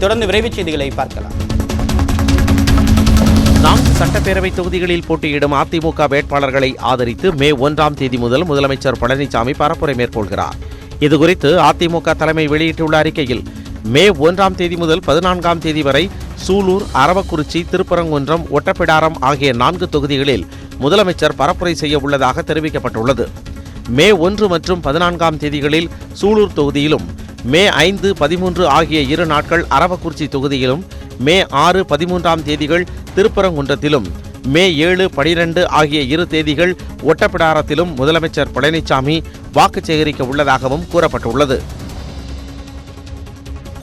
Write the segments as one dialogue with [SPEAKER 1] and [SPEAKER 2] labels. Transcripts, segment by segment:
[SPEAKER 1] தொடர்ந்து விரைவுச் செய்திகளை பார்க்கலாம்.
[SPEAKER 2] 4 சட்டப்பேரவை தொகுதிகளில் போட்டியிடும் அதிமுக வேட்பாளர்களை ஆதரித்து மே 1ஆம் தேதி முதல் முதலமைச்சர் பழனிசாமி பரப்புரை மேற்கொள்கிறார். இதுகுறித்து அதிமுக தலைமை வெளியிட்டுள்ள அறிக்கையில், மே 1ஆம் தேதி முதல் 14ஆம் தேதி வரை சூலூர், அரவக்குறிச்சி, திருப்பரங்குன்றம், ஒட்டப்பிடாரம் ஆகிய 4 தொகுதிகளில் முதலமைச்சர் பரப்புரை செய்ய உள்ளதாக தெரிவிக்கப்பட்டுள்ளது. மே 1 மற்றும் 14ஆம் தேதிகளில் சூலூர் தொகுதியிலும், மே 5, 13 ஆகிய 2 நாட்கள் அரவக்குறிச்சி தொகுதியிலும், மே 6, 13ஆம் தேதிகள் திருப்பரங்குன்றத்திலும், மே 7, 12 ஆகிய 2 தேதிகள் ஒட்டப்பிடாரத்திலும் முதலமைச்சர் பழனிசாமி வாக்கு சேகரிக்க உள்ளதாகவும் கூறப்பட்டுள்ளது.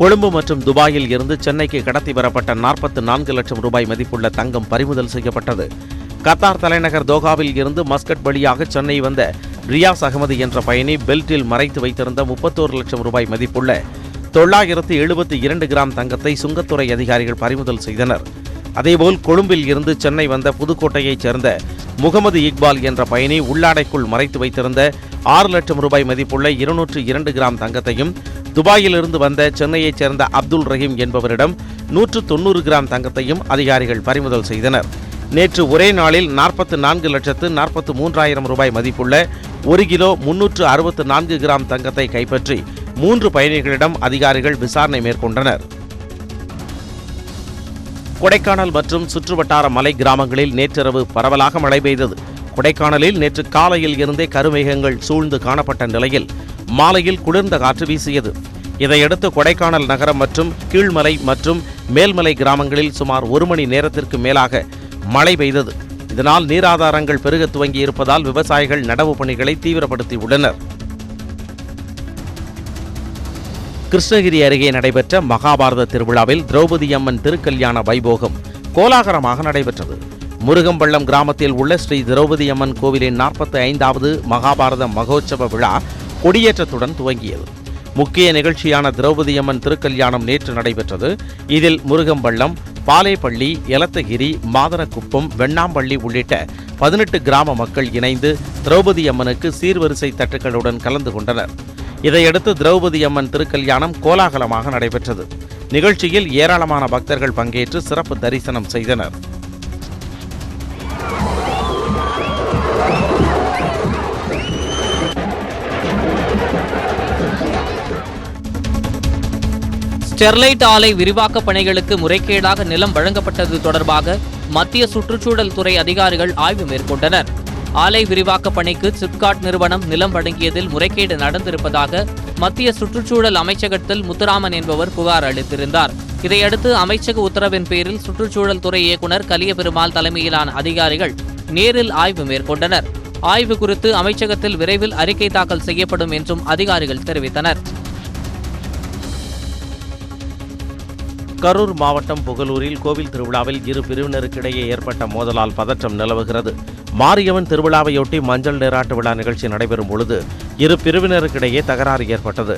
[SPEAKER 2] கொழும்பு மற்றும் துபாயில் இருந்து சென்னைக்கு கடத்தி வரப்பட்ட 44 லட்சம் ரூபாய் மதிப்புள்ள தங்கம் பறிமுதல் செய்யப்பட்டது. கத்தார் தலைநகர் தோஹாவில் இருந்து மஸ்கட் வழியாக சென்னை வந்த ரியாஸ் அகமது என்ற பயணி பெல்ட்டில் மறைத்து வைத்திருந்த 31 லட்சம் ரூபாய் மதிப்புள்ள 972 கிராம் தங்கத்தை சுங்கத்துறை அதிகாரிகள் பறிமுதல் செய்தனர். அதேபோல் கொழும்பில் இருந்து சென்னை வந்த புதுக்கோட்டையைச் சேர்ந்த முகமது இக்பால் என்ற பயணி உள்ளாடைக்குள் மறைத்து வைத்திருந்த 6 லட்சம் ரூபாய் மதிப்புள்ள 202 கிராம் தங்கத்தையும், துபாயிலிருந்து வந்த சென்னையைச் சேர்ந்த அப்துல் ரஹீம் என்பவரிடம் 190 கிராம் தங்கத்தையும் அதிகாரிகள் பறிமுதல் செய்தனர். நேற்று ஒரே நாளில் 44,43,000 ரூபாய் மதிப்புள்ள 1 கிலோ 364 கிராம் தங்கத்தை கைப்பற்றி 3 பயணிகளிடம் அதிகாரிகள் விசாரணை மேற்கொண்டனர். கொடைக்கானல் மற்றும் சுற்றுவட்டார மலை கிராமங்களில் நேற்றிரவு பரவலாக மழை பெய்தது. கொடைக்கானலில் நேற்று காலையில் இருந்தே கருமேகங்கள் சூழ்ந்து காணப்பட்ட நிலையில் மாலையில் குளிர்ந்த காற்று வீசியது. இதையடுத்து கொடைக்கானல் நகரம் மற்றும் கீழ்மலை மற்றும் மேல்மலை கிராமங்களில் சுமார் 1 மணி நேரத்திற்கு மேலாக மழை பெய்தது. இதனால் நீராதாரங்கள் பெருக துவங்கி இருப்பதால் விவசாயிகள் நடவு பணிகளை தீவிரப்படுத்தியுள்ளனர். கிருஷ்ணகிரி அருகே நடைபெற்ற மகாபாரத திருவிழாவில் திரௌபதி அம்மன் திருக்கல்யாண வைபோகம் கோலாகலமாக நடைபெற்றது. முருகம்பள்ளம் கிராமத்தில் உள்ள ஸ்ரீ திரௌபதி அம்மன் கோவிலின் 45வது மகாபாரத மகோற்சவ விழா கொடியேற்றத்துடன் துவங்கியது. முக்கிய நிகழ்ச்சியான திரௌபதி அம்மன் திருக்கல்யாணம் நேற்று நடைபெற்றது. இதில் முருகம்பள்ளம், பாலேப்பள்ளி, எலத்தகிரி, மாதனக்குப்பம், வெண்ணாம்பள்ளி உள்ளிட்ட 18 கிராம மக்கள் இணைந்து திரௌபதி அம்மனுக்கு சீர்வரிசை தட்டுக்களுடன் கலந்து கொண்டனர். இதையடுத்து திரௌபதி அம்மன் திருக்கல்யாணம் கோலாகலமாக நடைபெற்றது. நிகழ்ச்சியில் ஏராளமான பக்தர்கள் பங்கேற்று சிறப்பு தரிசனம் செய்தனர்.
[SPEAKER 3] ஸ்டெர்லைட் ஆலை விரிவாக்க பணிகளுக்கு முறைகேடாக நிலம் வழங்கப்பட்டது தொடர்பாக மத்திய சுற்றுச்சூழல் துறை அதிகாரிகள் ஆய்வு மேற்கொண்டனர். ஆலை விரிவாக்க பணிக்கு சிப்காட் நிறுவனம் நிலம் வழங்கியதில் முறைகேடு நடந்திருப்பதாக மத்திய சுற்றுச்சூழல் அமைச்சகத்தில் முத்துராமன் என்பவர் புகார் அளித்திருந்தார். இதையடுத்து அமைச்சக உத்தரவின் பேரில் சுற்றுச்சூழல் துறை இயக்குநர் கலியபெருமாள் தலைமையிலான அதிகாரிகள் நேரில் ஆய்வு மேற்கொண்டனர். ஆய்வு குறித்து அமைச்சகத்தில் விரைவில் அறிக்கை தாக்கல் செய்யப்படும் என்றும் அதிகாரிகள் தெரிவித்தனர்.
[SPEAKER 2] கரூர் மாவட்டம் புகலூரில் கோவில் திருவிழாவில் 2 பிரிவினருக்கிடையே ஏற்பட்ட மோதலால் பதற்றம் நிலவுகிறது. மாரியம்மன் திருவிழாவையொட்டி மஞ்சள் நீராட்டு விழா நிகழ்ச்சி நடைபெறும் பொழுது 2 பிரிவினருக்கிடையே தகராறு ஏற்பட்டது.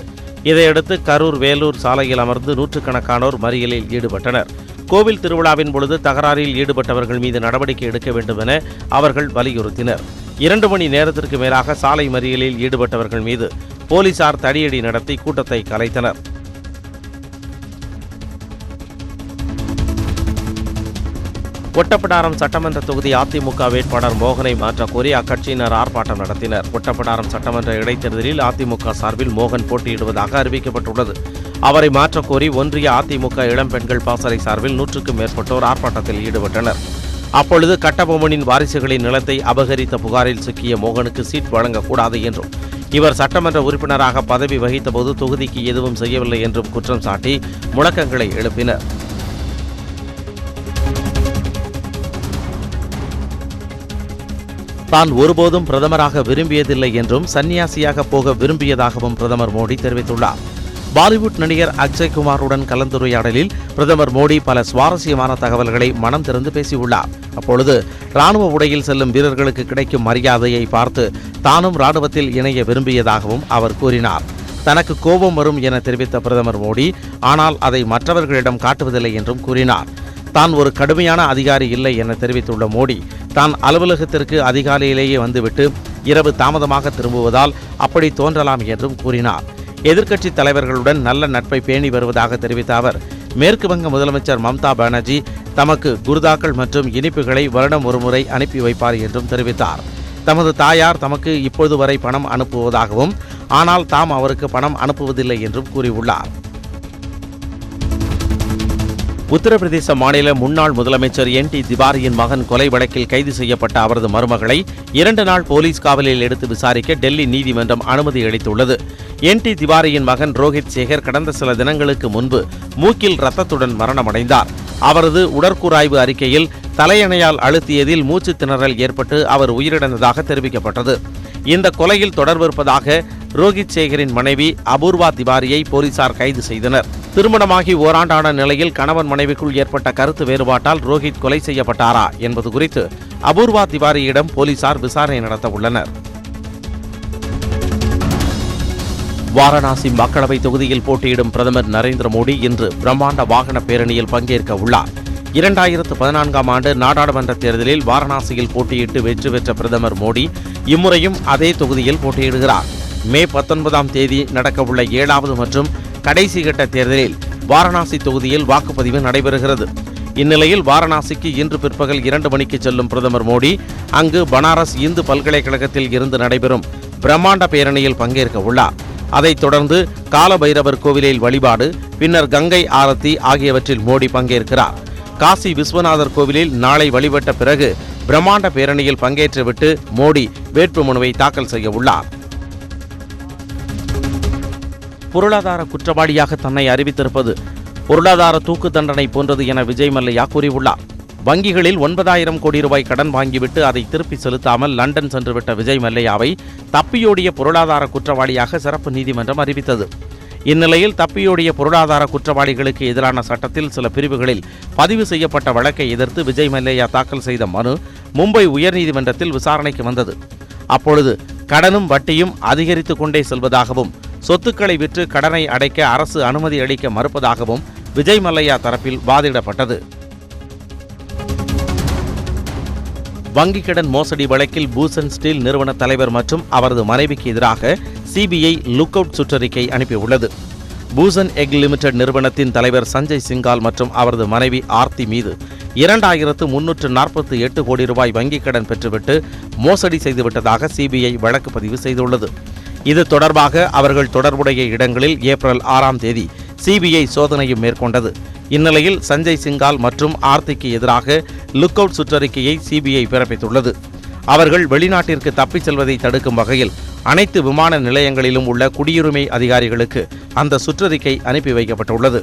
[SPEAKER 2] இதையடுத்து கரூர் வேலூர் சாலையில் அமர்ந்து நூற்றுக்கணக்கானோர் மறியலில் ஈடுபட்டனர். கோவில் திருவிழாவின் பொழுது தகராறில் ஈடுபட்டவர்கள் மீது நடவடிக்கை எடுக்க வேண்டும் என அவர்கள் வலியுறுத்தினர். 2 மணி நேரத்திற்கு மேலாக சாலை மறியலில் ஈடுபட்டவர்கள் மீது போலீசார் தடியடி நடத்தி கூட்டத்தை கலைத்தனர். ஒட்டப்பிடாரம் சட்டமன்ற தொகுதி அதிமுக வேட்பாளர் மோகனை மாற்றக் கோரி அக்கட்சியினர் ஆர்ப்பாட்டம் நடத்தினர். ஒட்டப்பிடாரம் சட்டமன்ற இடைத்தேர்தலில் அதிமுக சார்பில் மோகன் போட்டியிடுவதாக அறிவிக்கப்பட்டுள்ளது. அவரை மாற்றக் கோரி ஒன்றிய அதிமுக இளம்பெண்கள் பாசறை சார்பில் 100க்கும் மேற்பட்டோர் ஆர்ப்பாட்டத்தில் ஈடுபட்டனர். அப்பொழுது கட்டபொம்மனின் வாரிசுகளின் நிலத்தை அபகரித்த புகாரில் சிக்கிய மோகனுக்கு சீட் வழங்கக்கூடாது என்றும், இவர் சட்டமன்ற உறுப்பினராக பதவி வகித்தபோது தொகுதிக்கு எதுவும் செய்யவில்லை என்றும் குற்றம் சாட்டி முழக்கங்களை எழுப்பினர். தான் ஒருபோதும் பிரதமராக விரும்பியதில்லை என்றும் சன்னியாசியாக போக விரும்பியதாகவும் பிரதமர் மோடி தெரிவித்துள்ளார். பாலிவுட் நடிகர் அக்ஷய் குமாருடன் கலந்துரையாடலில் பிரதமர் மோடி பல சுவாரஸ்யமான தகவல்களை மனம் திறந்து பேசியுள்ளார். அப்பொழுது ராணுவ உடையில் செல்லும் வீரர்களுக்கு கிடைக்கும் மரியாதையை பார்த்து தானும் ராணுவத்தில் இணைய விரும்பியதாகவும் அவர் கூறினார். தனக்கு கோபம் வரும் என தெரிவித்த பிரதமர் மோடி, ஆனால் அதை மற்றவர்களிடம் காட்டுவதில்லை என்றும் கூறினார். தான் ஒரு கடுமையான அதிகாரி இல்லை என தெரிவித்துள்ள மோடி, தான் அலுவலகத்திற்கு அதிகாலையிலேயே வந்துவிட்டு இரவு தாமதமாக திரும்புவதால் அப்படி தோன்றலாம் என்றும் கூறினார். எதிர்க்கட்சித் தலைவர்களுடன் நல்ல நட்பை பேணி வருவதாக தெரிவித்த அவர், மேற்கு வங்க முதலமைச்சர் மம்தா பானர்ஜி தமக்கு குர்தாக்கள் மற்றும் இனிப்புகளை வருடம் ஒருமுறை அனுப்பி வைப்பார் என்றும் தெரிவித்தார். தமது தாயார் தமக்கு இப்போது வரை பணம் அனுப்புவதாகவும், ஆனால் தாம் அவருக்கு பணம் அனுப்புவதில்லை என்றும் கூறியுள்ளார். உத்தரப்பிரதேச மாநில முன்னாள் முதலமைச்சர் என்.டி. திவாரியின் மகன் கொலை வழக்கில் கைது செய்யப்பட்ட அவரது மருமகளை 2 நாள் போலீஸ் காவலில் எடுத்து விசாரிக்க டெல்லி நீதிமன்றம் அனுமதி அளித்துள்ளது. என்.டி. திவாரியின் மகன் ரோஹித் சேகர் கடந்த சில தினங்களுக்கு முன்பு மூக்கில் ரத்தத்துடன் மரணமடைந்தார். அவரது உடற்கூறாய்வு அறிக்கையில் தலையணையால் அழுத்தியதில் மூச்சு திணறல் ஏற்பட்டு அவர் உயிரிழந்ததாக தெரிவிக்கப்பட்டது. இந்த கொலையில் தொடர்பிருப்பதாக ரோஹித் சேகரின் மனைவி அபூர்வா திவாரியை போலீசார் கைது செய்தனர். திருமணமாகி ஓராண்டான நிலையில் கணவன் மனைவிக்குள் ஏற்பட்ட கருத்து வேறுபாட்டால் ரோஹித் கொலை செய்யப்பட்டாரா என்பது குறித்து அபூர்வா திவாரியிடம் போலீசார் விசாரணை நடத்த உள்ளனர். வாரணாசி மக்களவை தொகுதியில் போட்டியிடும் பிரதமர் நரேந்திர மோடி இன்று பிரம்மாண்ட வாகன பேரணியில் பங்கேற்க உள்ளார். 2014ஆம் ஆண்டு நாடாளுமன்ற தேர்தலில் வாரணாசியில் போட்டியிட்டு வெற்றி பெற்ற பிரதமர் மோடி இம்முறையும் அதே தொகுதியில் போட்டியிடுகிறார். மே 19ஆம் தேதி நடக்கவுள்ள 7வது மற்றும் கடைசி கட்ட தேர்தலில் வாரணாசி தொகுதியில் வாக்குப்பதிவு நடைபெறுகிறது. இந்நிலையில் வாரணாசிக்கு இன்று பிற்பகல் 2 மணிக்கு செல்லும் பிரதமர் மோடி அங்கு பனாரஸ் இந்து பல்கலைக்கழகத்தில் இருந்து நடைபெறும் பிரம்மாண்ட பேரணியில் பங்கேற்க உள்ளார். அதைத் தொடர்ந்து காலபைரவர் கோவிலில் வழிபாடு, பின்னர் கங்கை ஆரத்தி ஆகியவற்றில் மோடி பங்கேற்கிறார். காசி விஸ்வநாதர் கோவிலில் நாளை வழிபட்ட பிறகு பிரம்மாண்ட பேரணியில் பங்கேற்றுவிட்டு மோடி வேட்புமனுவை தாக்கல் செய்ய உள்ளார். பொருளாதார குற்றவாளியாக தன்னை அறிவித்திருப்பது பொருளாதார தூக்கு தண்டனை போன்றது என விஜய் மல்லையா கூறியுள்ளார். வங்கிகளில் 9,000 கோடி ரூபாய் கடன் வாங்கிவிட்டு அதை திருப்பி செலுத்தாமல் லண்டன் சென்றுவிட்ட விஜய் மல்லையாவை தப்பியோடிய பொருளாதார குற்றவாளியாக சிறப்பு நீதிமன்றம் அறிவித்தது. இந்நிலையில் தப்பியோடிய பொருளாதார குற்றவாளிகளுக்கு எதிரான சட்டத்தில் சில பிரிவுகளில் பதிவு செய்யப்பட்ட வழக்கை எதிர்த்து விஜய் மல்லையா தாக்கல் செய்த மனு மும்பை உயர்நீதிமன்றத்தில் விசாரணைக்கு வந்தது. அப்பொழுது கடனும் வட்டியும் அதிகரித்துக் கொண்டே செல்வதாகவும், சொத்துக்களை விற்று கடனை அடைக்க அரசு அனுமதி அளிக்க மறுப்பதாகவும் விஜய் மல்லையா தரப்பில் வாதிடப்பட்டது. வங்கிக் கடன் மோசடி வழக்கில் பூசன் ஸ்டீல் நிறுவன தலைவர் மற்றும் அவரது மனைவிக்கு எதிராக சிபிஐ லுக் அவுட் சுற்றறிக்கை அனுப்பியுள்ளது. பூசன் எக் லிமிடெட் நிறுவனத்தின் தலைவர் சஞ்சய் சிங்கால் மற்றும் அவரது மனைவி ஆர்த்தி மீது 2348 கோடி ரூபாய் வங்கிக் கடன் பெற்றுவிட்டு மோசடி செய்துவிட்டதாக சிபிஐ வழக்கு பதிவு செய்துள்ளது. இது தொடர்பாக அவர்கள் தொடர்புடைய இடங்களில் ஏப்ரல் 6ஆம் தேதி சிபிஐ சோதனையும் மேற்கொண்டது. இந்நிலையில் சஞ்சய் சிங்கால் மற்றும் ஆர்த்திக்கு எதிராக லுக் அவுட் சுற்றறிக்கையை சிபிஐ பிறப்பித்துள்ளது. அவர்கள் வெளிநாட்டிற்கு தப்பிச் செல்வதை தடுக்கும் வகையில் அனைத்து விமான நிலையங்களிலும் உள்ள குடியுரிமை அதிகாரிகளுக்கு அந்த சுற்றறிக்கை அனுப்பி வைக்கப்பட்டுள்ளது.